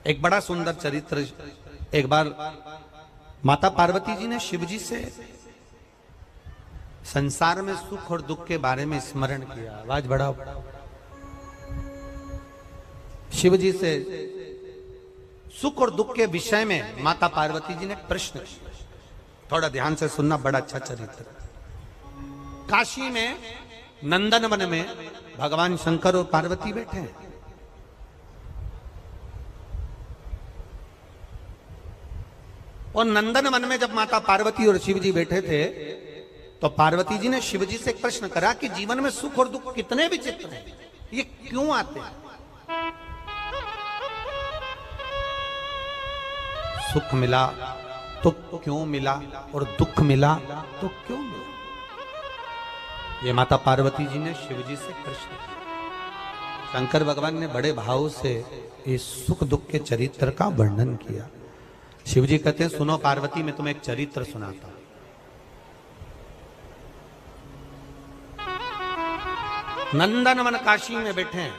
एक बड़ा सुंदर चरित्र। एक बार माता पार्वती जी ने शिव जी से संसार में सुख और दुख के बारे में स्मरण किया। आवाज बढ़ाओ। शिव जी से सुख और दुख के विषय में माता पार्वती जी ने प्रश्न किया। थोड़ा ध्यान से सुनना, बड़ा अच्छा चरित्र। काशी में नंदन वन में भगवान शंकर और पार्वती बैठे हैं। और नंदन वन में जब माता पार्वती और शिव जी बैठे थे तो पार्वती जी ने शिव जी से एक प्रश्न करा कि जीवन में सुख और दुख कितने विचित्र हैं, ये क्यों आते हैं? सुख मिला तो क्यों मिला और दुख मिला तो क्यों मिला? ये माता पार्वती जी ने शिव जी से प्रश्न किया। शंकर भगवान ने बड़े भाव से इस सुख दुख के चरित्र का वर्णन किया। शिव जी कहते हैं, सुनो पार्वती, मैं तुम्हें एक चरित्र सुनाता हूं। नंदनवन काशी में बैठे हैं।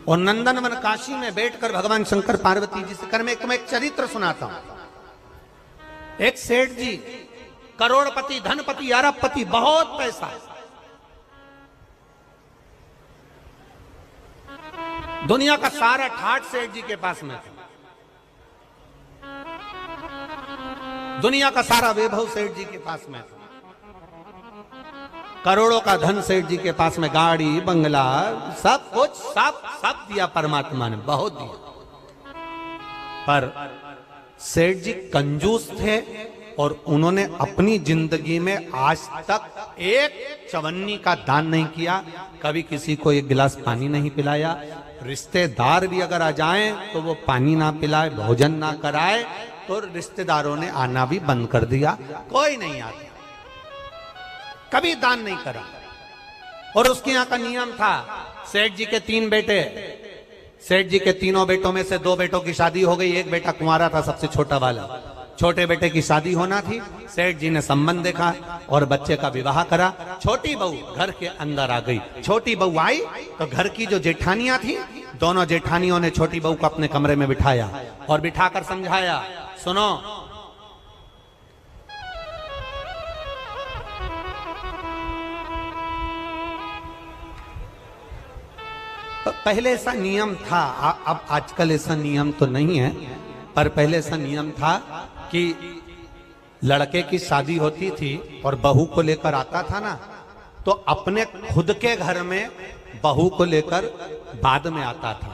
और नंदनवन काशी में बैठकर भगवान शंकर पार्वती जी से कर मैं तुम्हें एक चरित्र सुनाता हूं। एक सेठ जी, करोड़पति, धनपति, अरबपति, बहुत पैसा है। दुनिया का सारा ठाठ सेठ जी के पास में था। दुनिया का सारा वैभव सेठ जी के पास में था। करोड़ों का धन सेठ जी के पास में, गाड़ी बंगला सब कुछ, सब दिया परमात्मा ने, बहुत दिया। पर सेठ जी कंजूस थे और उन्होंने अपनी जिंदगी में आज तक एक चवन्नी का दान नहीं किया। कभी किसी को एक गिलास पानी नहीं पिलाया। रिश्तेदार भी अगर आ जाएं तो वो पानी ना पिलाए, भोजन ना कराए, तो रिश्तेदारों ने आना भी बंद कर दिया। कोई नहीं आता, कभी दान नहीं करा। और उसके यहाँ का नियम था, सेठ जी के 3 बेटे, सेठ जी के तीनों बेटों में से 2 बेटों की शादी हो गई, एक बेटा कुंवारा था, सबसे छोटा वाला। छोटे बेटे की शादी होना थी, सेठ जी ने संबंध देखा और बच्चे का विवाह करा। छोटी बहू घर के अंदर आ गई। छोटी बहू आई तो घर की जो जेठानियां थी, दोनों जेठानियों ने छोटी बहू को अपने कमरे में बिठाया और बिठाकर समझाया, सुनो, पहले ऐसा नियम था, अब आजकल ऐसा नियम तो नहीं है, पर पहले ऐसा नियम था कि लड़के की शादी होती थी और बहू को लेकर आता था ना, तो अपने खुद के घर में बहू को लेकर बाद में आता था।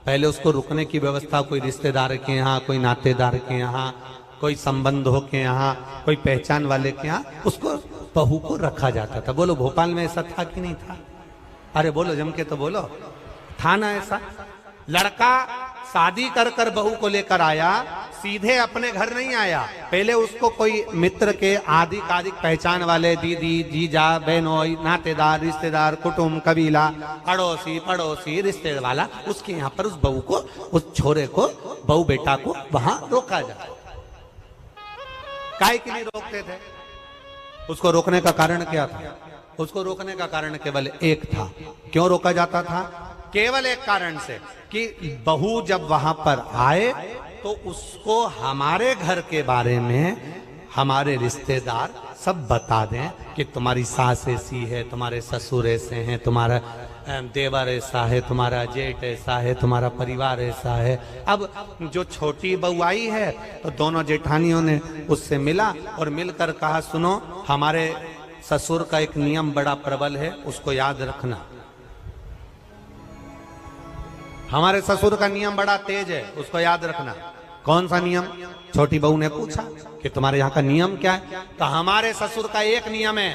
पहले उसको रुकने की व्यवस्था कोई रिश्तेदार के यहाँ, कोई नातेदार के यहाँ, कोई संबंधों के यहाँ, कोई पहचान वाले के यहाँ, उसको बहू को रखा जाता था। बोलो भोपाल में ऐसा था कि नहीं था? अरे बोलो, जम के तो बोलो, था ना ऐसा? लड़का शादी कर कर बहू को लेकर आया, सीधे अपने घर नहीं आया। पहले उसको कोई मित्र के आधिक पहचान वाले, दीदी, जीजा, बहनोई, नातेदार, रिश्तेदार, कुटुंब, कबीला, अड़ोसी पड़ोसी, रिश्तेदार वाला, उसके यहाँ पर उस बहू को, उस छोरे को, बहू बेटा को वहां रोका जाता। काहे के लिए रोकते थे? उसको रोकने का कारण क्या था? उसको रोकने का कारण केवल एक था। क्यों रोका जाता था? केवल एक कारण से कि बहू जब वहां पर आए तो उसको हमारे घर के बारे में हमारे रिश्तेदार सब बता दें कि तुम्हारी सास ऐसी है, तुम्हारे ससुर ऐसे हैं, तुम्हारा देवर ऐसा है, तुम्हारा जेठ ऐसा है, तुम्हारा परिवार ऐसा है। अब जो छोटी बहू आई है तो दोनों जेठानियों ने उससे मिला और मिलकर कहा, सुनो, हमारे ससुर का एक नियम बड़ा प्रबल है, उसको याद रखना। हमारे ससुर का नियम बड़ा तेज है, उसको याद रखना। कौन सा नियम? छोटी बहू ने पूछा कि तुम्हारे यहाँ का नियम क्या है? तो हमारे ससुर का एक नियम है,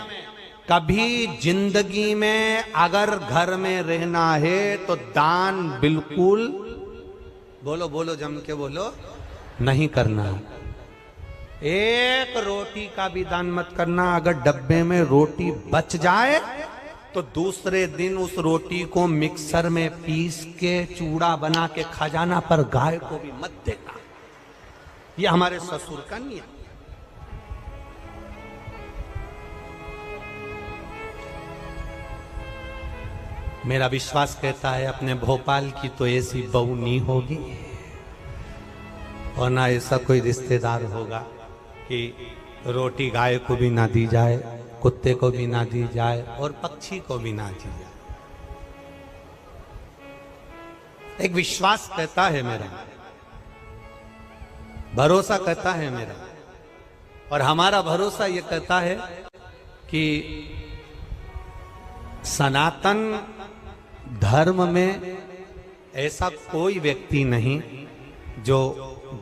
कभी जिंदगी में अगर घर में रहना है तो दान बिल्कुल, बोलो बोलो जम के बोलो, नहीं करना। एक रोटी का भी दान मत करना। अगर डब्बे में रोटी बच जाए तो दूसरे दिन उस रोटी को मिक्सर में पीस के चूड़ा बना के खा जाना, पर गाय को भी मत देना। ये हमारे ससुर का नियम। मेरा विश्वास कहता है अपने भोपाल की तो ऐसी बहू नहीं होगी और ना ऐसा कोई रिश्तेदार होगा कि रोटी गाय को भी ना दी जाए, कुत्ते को भी ना दी जाए और पक्षी को भी ना दी जाए। एक विश्वास कहता है मेरा, भरोसा कहता है मेरा, और हमारा भरोसा ये कहता है कि सनातन धर्म में ऐसा कोई व्यक्ति नहीं जो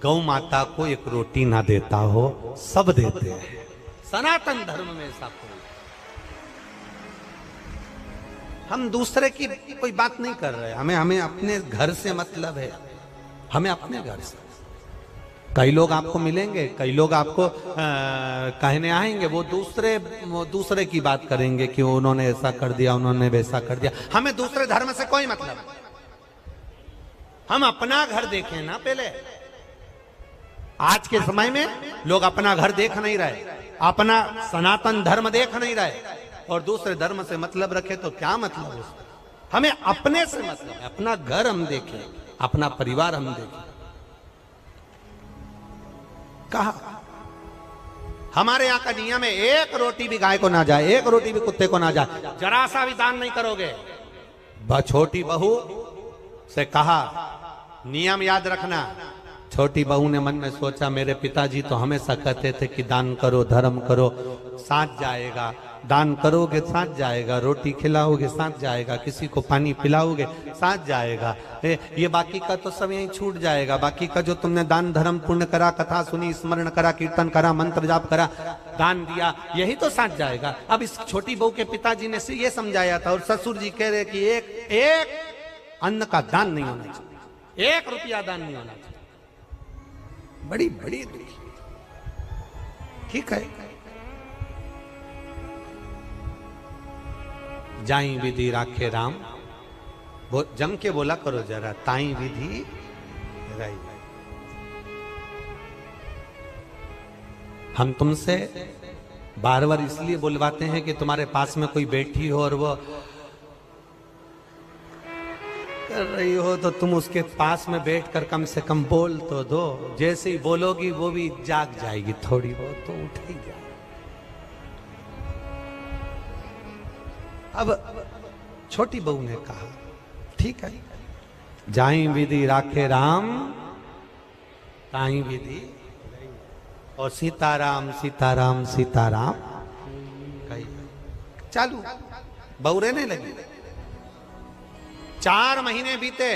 गौ माता को एक रोटी ना देता हो, सब देते हैं। सनातन धर्म में ऐसा कोई, हम दूसरे की कोई बात नहीं कर रहे, हमें अपने घर से मतलब है, हमें अपने घर से। कई लोग आपको मिलेंगे, कई लोग आपको कहने आएंगे, वो दूसरे की बात करेंगे कि उन्होंने ऐसा कर दिया, उन्होंने वैसा कर दिया। हमें दूसरे धर्म से कोई मतलब नहीं, हम अपना घर देखें ना पहले। आज के समय में लोग अपना घर देख नहीं रहे, अपना सनातन धर्म देख नहीं रहे और दूसरे धर्म से मतलब रखे तो क्या मतलब उसका। हमें अपने से मतलब है, अपना घर हम देखें, अपना परिवार हम देखें। कहा हमारे यहां का नियम है, एक रोटी भी गाय को ना जाए, एक रोटी भी कुत्ते को ना जाए, जरा सा भी दान नहीं करोगे। छोटी बहू से कहा नियम याद रखना। छोटी बहू ने मन में सोचा मेरे पिताजी तो हमेशा कहते थे कि दान करो, धर्म करो, साथ जाएगा। दान करोगे साथ जाएगा, रोटी खिलाओगे साथ जाएगा, किसी को पानी पिलाओगे साथ जाएगा, ये बाकी का तो सब यहीं छूट जाएगा। बाकी का जो तुमने दान धर्म पुण्य करा, कथा सुनी, स्मरण करा, कीर्तन करा, मंत्र जाप करा, दान दिया, यही तो साथ जाएगा। अब इस छोटी बहू के पिताजी ने ये समझाया था और ससुर जी कह रहे कि एक अन्न का दान नहीं होना चाहिए, 1 रुपया दान नहीं होना चाहिए। बड़ी बड़ी ठीक है, जाई विधि राखे राम, वो जम के बोला करो जरा, ताई विधि राई। हम तुमसे बार बार इसलिए बुलवाते हैं कि तुम्हारे पास में कोई बैठी हो और वो कर रही हो तो तुम उसके पास में बैठकर कम से कम बोल तो दो। जैसे ही बोलोगी वो भी जाग जाएगी, थोड़ी बहुत तो उठ ही जाएगी। अब छोटी बहू ने कहा ठीक है, जाई विधि राखे राम, ताई विधि, और सीताराम सीताराम सीताराम कही चालू। बहू रहने लगी। 4 महीने बीते,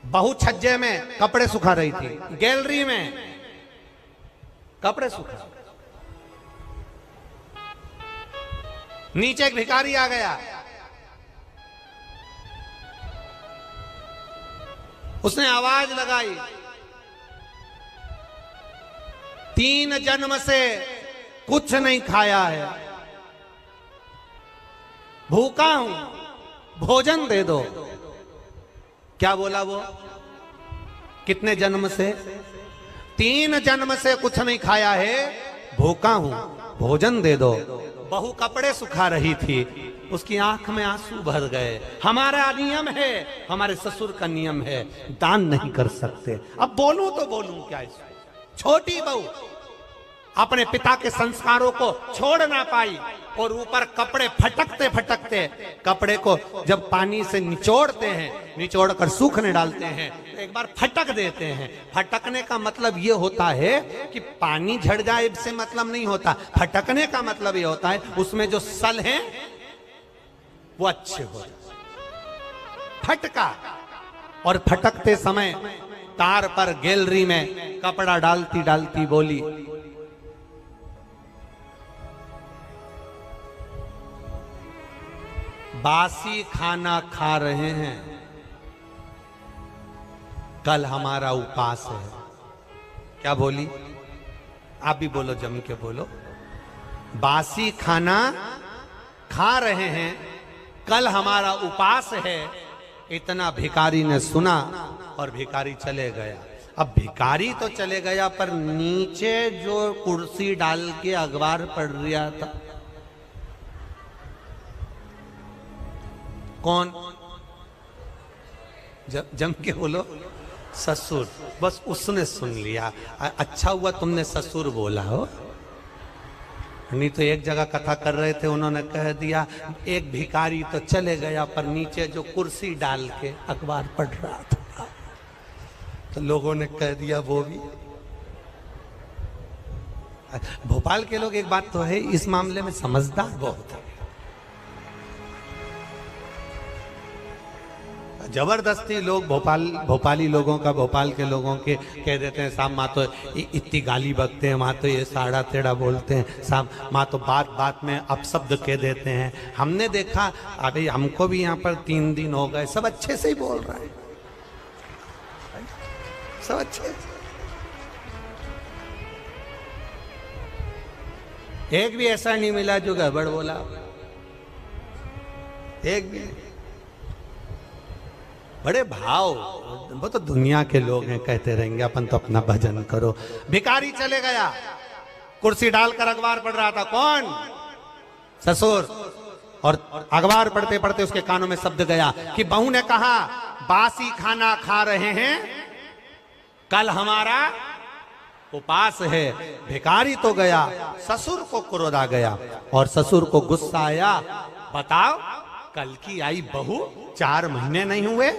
बहू छज्जे में कपड़े सुखा रही थी, गैलरी में कपड़े सुखा। नीचे एक भिखारी आ गया, उसने आवाज लगाई, 3 जन्म से कुछ नहीं खाया है, भूखा हूं, भोजन दे दो। क्या बोला वो? कितने जन्म से? 3 जन्म से कुछ नहीं खाया है, भूखा हूं, भोजन दे दो। बहू कपड़े सुखा रही थी, उसकी आंख में आंसू भर गए। हमारा नियम है, हमारे ससुर का नियम है, दान नहीं कर सकते। अब बोलूं तो बोलूं क्या इसमें? छोटी बहू अपने पिता के संस्कारों को छोड़ ना पाई और ऊपर कपड़े फटकते फटकते, कपड़े को जब पानी से निचोड़ते हैं, निचोड़ कर सूखने डालते हैं, तो एक बार फटक देते हैं। फटकने का मतलब ये होता है कि पानी झड़ जाए से मतलब नहीं होता। फटकने का मतलब ये होता है उसमें जो सल हैं वो अच्छे हो जाए। फटका, और फटकते समय तार पर गैलरी में कपड़ा डालती डालती बोली, बासी खाना खा रहे हैं, कल हमारा उपवास है। क्या बोली? आप भी बोलो, जम के बोलो। बासी खाना खा रहे हैं, कल हमारा उपवास है। इतना भिखारी ने सुना और भिखारी चले गया। अब भिखारी तो चले गया, पर नीचे जो कुर्सी डाल के अखबार पढ़ रहा था, कौन? जम के बोलो, ससुर। बस उसने सुन लिया। अच्छा हुआ तुमने ससुर बोला हो, नहीं तो एक जगह कथा कर रहे थे, उन्होंने कह दिया एक भिखारी तो चले गया, पर नीचे जो कुर्सी डाल के अखबार पढ़ रहा था, तो लोगों ने कह दिया वो भी। भोपाल के लोग, एक बात तो है, इस मामले में समझदार बहुत है। जबरदस्ती लोग भोपाली लोगों का, भोपाल के लोगों के कह देते हैं साहब माँ तो इतनी गाली बकते हैं, माँ तो ये साड़ा तेड़ा बोलते हैं, साहब माँ तो बात बात में अपशब्द कह देते हैं। हमने देखा, अभी हमको भी यहाँ पर 3 दिन हो गए, सब अच्छे से ही बोल रहे हैं, सब अच्छे। एक भी ऐसा नहीं मिला जो गड़बड़ बोला, एक भी नहीं। बड़े भाव, वो तो दुनिया के लोग हैं, कहते रहेंगे, अपन तो अपना भजन करो। भिखारी चले गया, कुर्सी डालकर अखबार पढ़ रहा था। कौन? ससुर। और अखबार पढ़ते पढ़ते उसके कानों में शब्द गया कि बहू ने कहा बासी खाना खा रहे हैं, कल हमारा उपास है। भिखारी तो गया, ससुर को क्रोध आ गया और ससुर को गुस्सा आया। बताओ, कल की आई बहू 4 महीने नहीं हुए,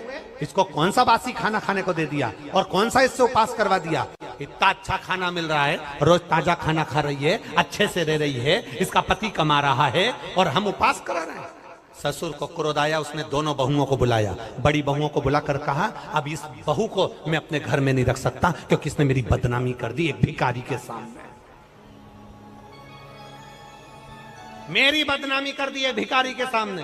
इसको कौन सा बासी खाना खाने को दे दिया और कौन सा इससे उपास करवा दिया? इतना अच्छा खाना मिल रहा है, रोज ताजा खाना खा रही है, अच्छे से रह रही है, इसका पति कमा रहा है और हम उपास करा रहे हैं। ससुर को क्रोध आया, उसने दोनों बहुओं को बुलाया। बड़ी बहुओं को बुलाकर कहा अब इस बहू को मैं अपने घर में नहीं रख सकता, क्योंकि इसने मेरी बदनामी कर दी एक भिखारी के सामने, मेरी बदनामी कर दी है भिखारी के सामने।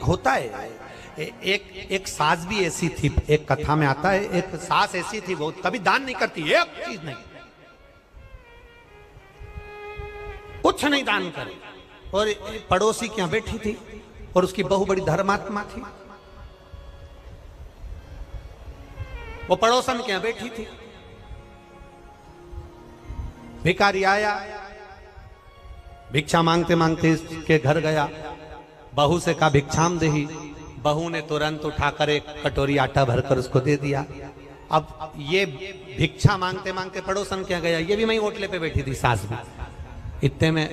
होता है, एक सास भी ऐसी थी, एक कथा में आता है, एक सास ऐसी थी, वो कभी दान नहीं करती, एक चीज नहीं, कुछ नहीं दान करे। और पड़ोसी के यहां बैठी थी और उसकी बहू बड़ी धर्मात्मा थी, वो पड़ोसन के यहां बैठी थी। भिखारी आया, भिक्षा मांगते मांगते इसके घर गया, बहू से कहा भिक्षाम देही। बहू ने तुरंत उठाकर एक कटोरी आटा भरकर उसको दे दिया। अब ये भिक्षा मांगते मांगते पड़ोसन क्या गया, ये भी वहीं ओटले पे बैठी थी सास भी। इतने में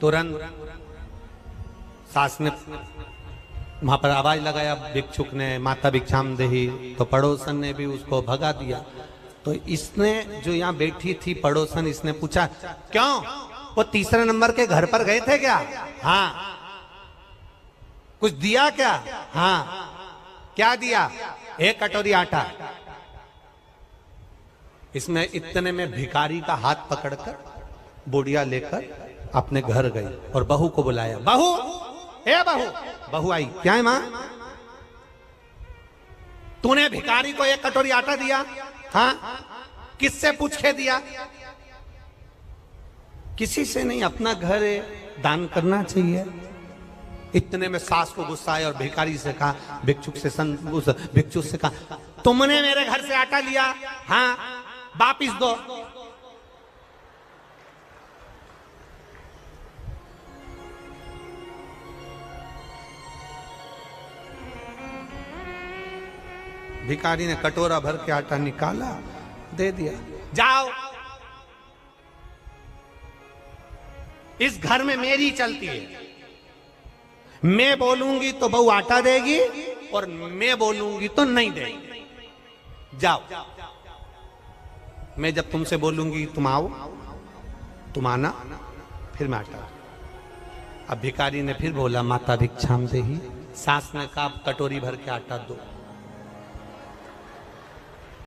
तुरंत सास ने वहां पर आवाज लगाया, भिक्षुक ने, माता भिक्षाम देही, तो पड़ोसन ने भी उसको भगा दिया। तो इसने जो यहाँ बैठी थी पड़ोसन, इसने पूछा क्यों, वो 3रे नंबर के घर पर गए थे क्या? हाँ। कुछ दिया क्या? हाँ। क्या दिया? 1 कटोरी आटा। इसमें इतने में भिखारी का हाथ पकड़कर बुढ़िया लेकर अपने घर गई और बहू को बुलाया। बहू, ए बहू। बहू आई। क्या है मां? तूने भिखारी को 1 कटोरी आटा दिया? हाँ। किससे पूछ के दिया? किसी से नहीं, अपना घर है, दान करना चाहिए। इतने में सास को गुस्सा आया और भिखारी से कहा, भिक्षुक से कहा तुमने मेरे घर से आटा लिया? हाँ। वापिस दो। भिखारी ने कटोरा भर के आटा निकाला, दे दिया। जाओ, इस घर में मेरी चलती है, मैं बोलूंगी तो बहू आटा देगी और मैं बोलूंगी तो नहीं देगी। जाओ, मैं जब तुमसे बोलूंगी तुम आओ, तुम आना, फिर मैं आटा। अब भिखारी ने फिर बोला माता भिक्षाम देही। सास ने कहा कटोरी भर के आटा दो।